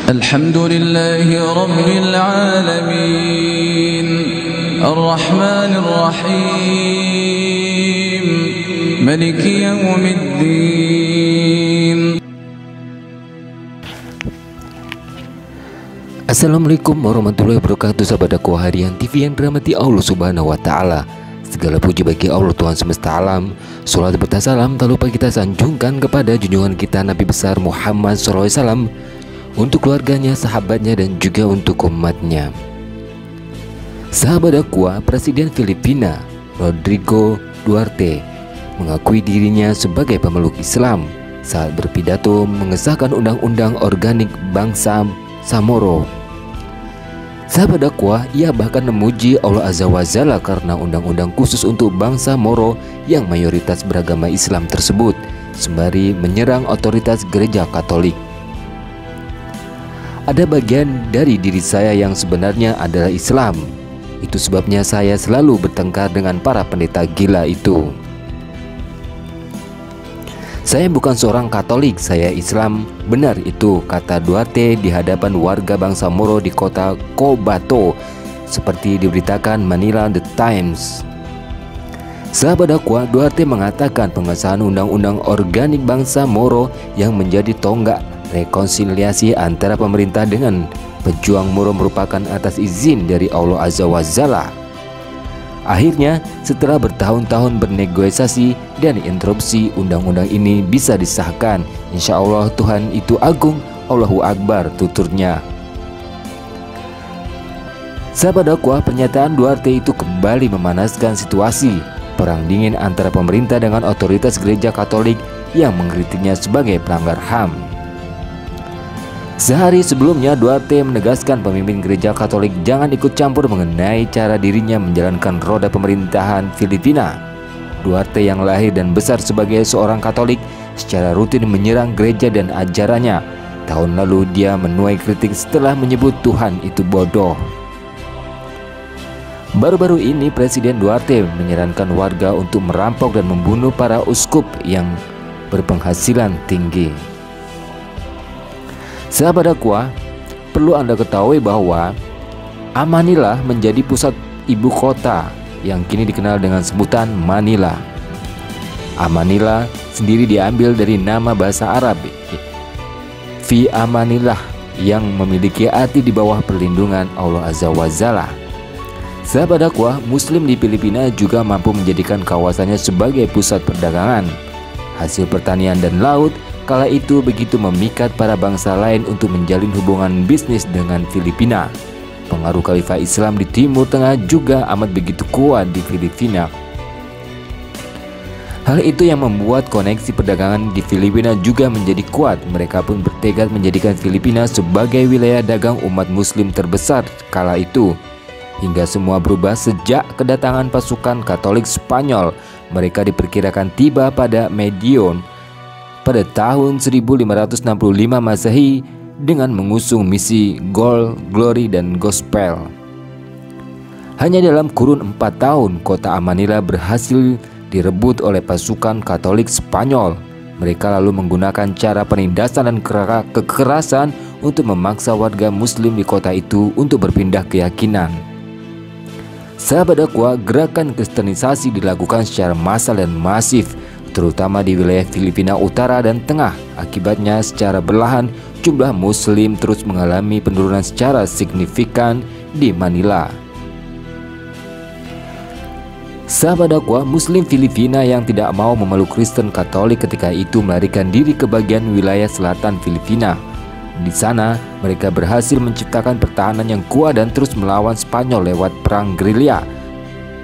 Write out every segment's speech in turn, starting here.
Alhamdulillahi Rabbil Alamin Ar-Rahmanir Rahim Maliki Yawmiddin. Assalamualaikum warahmatullahi wabarakatuh, sahabat dakwah harian TV yang dirahmati Allah Subhanahu wa Ta'ala. Segala puji bagi Allah Tuhan semesta alam. Salat serta salam tak lupa kita sanjungkan kepada junjungan kita Nabi besar Muhammad SAW, untuk keluarganya, sahabatnya, dan juga untuk umatnya. Sahabat dakwah, Presiden Filipina Rodrigo Duterte mengakui dirinya sebagai pemeluk Islam saat berpidato mengesahkan undang-undang organik bangsa Samoro. Sahabat dakwah, ia bahkan memuji Allah Azza wa Jalla karena undang-undang khusus untuk bangsa Moro yang mayoritas beragama Islam tersebut, sembari menyerang otoritas gereja Katolik. Ada bagian dari diri saya yang sebenarnya adalah Islam. Itu sebabnya saya selalu bertengkar dengan para pendeta gila itu. Saya bukan seorang Katolik, saya Islam. Benar itu, kata Duterte di hadapan warga bangsa Moro di kota Cotabato, seperti diberitakan Manila The Times. Sahabat dakwah, Duterte mengatakan pengesahan undang-undang organik bangsa Moro yang menjadi tonggak rekonsiliasi antara pemerintah dengan pejuang Moro merupakan atas izin dari Allah Azza wa Jalla. Akhirnya, setelah bertahun-tahun bernegosiasi dan interupsi, undang-undang ini bisa disahkan. Insya Allah Tuhan itu agung, Allahu Akbar, tuturnya. Sahabat dakwah, pernyataan Duterte itu kembali memanaskan situasi perang dingin antara pemerintah dengan otoritas gereja Katolik yang mengkritiknya sebagai pelanggar HAM. Sehari sebelumnya, Duterte menegaskan pemimpin gereja Katolik jangan ikut campur mengenai cara dirinya menjalankan roda pemerintahan Filipina. Duterte yang lahir dan besar sebagai seorang Katolik secara rutin menyerang gereja dan ajarannya. Tahun lalu dia menuai kritik setelah menyebut Tuhan itu bodoh. Baru-baru ini Presiden Duterte menyarankan warga untuk merampok dan membunuh para uskup yang berpenghasilan tinggi. Sahabat dakwah, perlu Anda ketahui bahwa Manila menjadi pusat ibu kota yang kini dikenal dengan sebutan Manila. Manila sendiri diambil dari nama bahasa Arab Fi Amanillah yang memiliki arti di bawah perlindungan Allah Azza wa Jalla. Sahabat dakwah, Muslim di Filipina juga mampu menjadikan kawasannya sebagai pusat perdagangan, hasil pertanian dan laut. Kala itu begitu memikat para bangsa lain untuk menjalin hubungan bisnis dengan Filipina. Pengaruh Khalifah Islam di Timur Tengah juga amat begitu kuat di Filipina. Hal itu yang membuat koneksi perdagangan di Filipina juga menjadi kuat. Mereka pun bertekad menjadikan Filipina sebagai wilayah dagang umat Muslim terbesar kala itu. Hingga semua berubah sejak kedatangan pasukan Katolik Spanyol. Mereka diperkirakan tiba pada Medion pada tahun 1565 Masehi dengan mengusung misi Gold, Glory, dan Gospel. Hanya dalam kurun 4 tahun, kota Manila berhasil direbut oleh pasukan Katolik Spanyol. Mereka lalu menggunakan cara penindasan dan kekerasan untuk memaksa warga Muslim di kota itu untuk berpindah keyakinan. Sahabat dakwah, gerakan kristenisasi dilakukan secara massal dan masif, terutama di wilayah Filipina Utara dan Tengah. Akibatnya secara berlahan jumlah Muslim terus mengalami penurunan secara signifikan di Manila. Sahabat dakwah, Muslim Filipina yang tidak mau memeluk Kristen Katolik ketika itu melarikan diri ke bagian wilayah selatan Filipina. Di sana mereka berhasil menciptakan pertahanan yang kuat dan terus melawan Spanyol lewat perang gerilya.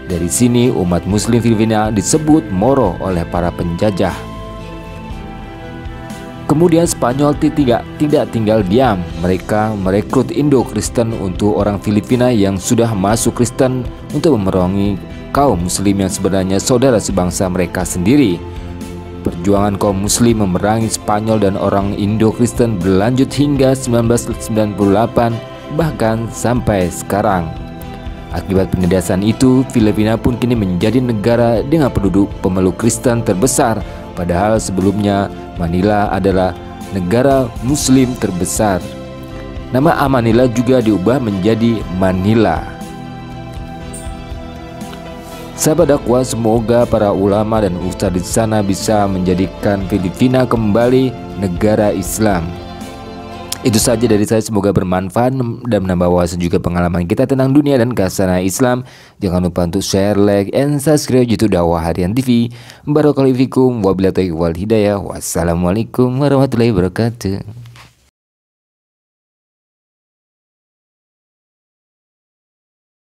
Dari sini umat Muslim Filipina disebut Moro oleh para penjajah. Kemudian Spanyol tidak tinggal diam. Mereka merekrut Indo-Kristen untuk orang Filipina yang sudah masuk Kristen untuk memerangi kaum Muslim yang sebenarnya saudara sebangsa mereka sendiri. Perjuangan kaum Muslim memerangi Spanyol dan orang Indo-Kristen berlanjut hingga 1998, bahkan sampai sekarang. Akibat penindasan itu, Filipina pun kini menjadi negara dengan penduduk pemeluk Kristen terbesar, padahal sebelumnya Manila adalah negara Muslim terbesar. Nama Amanila juga diubah menjadi Manila. Sahabat dakwah, semoga para ulama dan ustadz di sana bisa menjadikan Filipina kembali negara Islam. Itu saja dari saya, semoga bermanfaat dan menambah wawasan juga pengalaman kita tentang dunia dan khazanah Islam. Jangan lupa untuk share, like, and subscribe YouTube Dakwah Harian TV. Barakallahu fikum, wabillahi taufiq wal hidayah. Wassalamualaikum warahmatullahi wabarakatuh.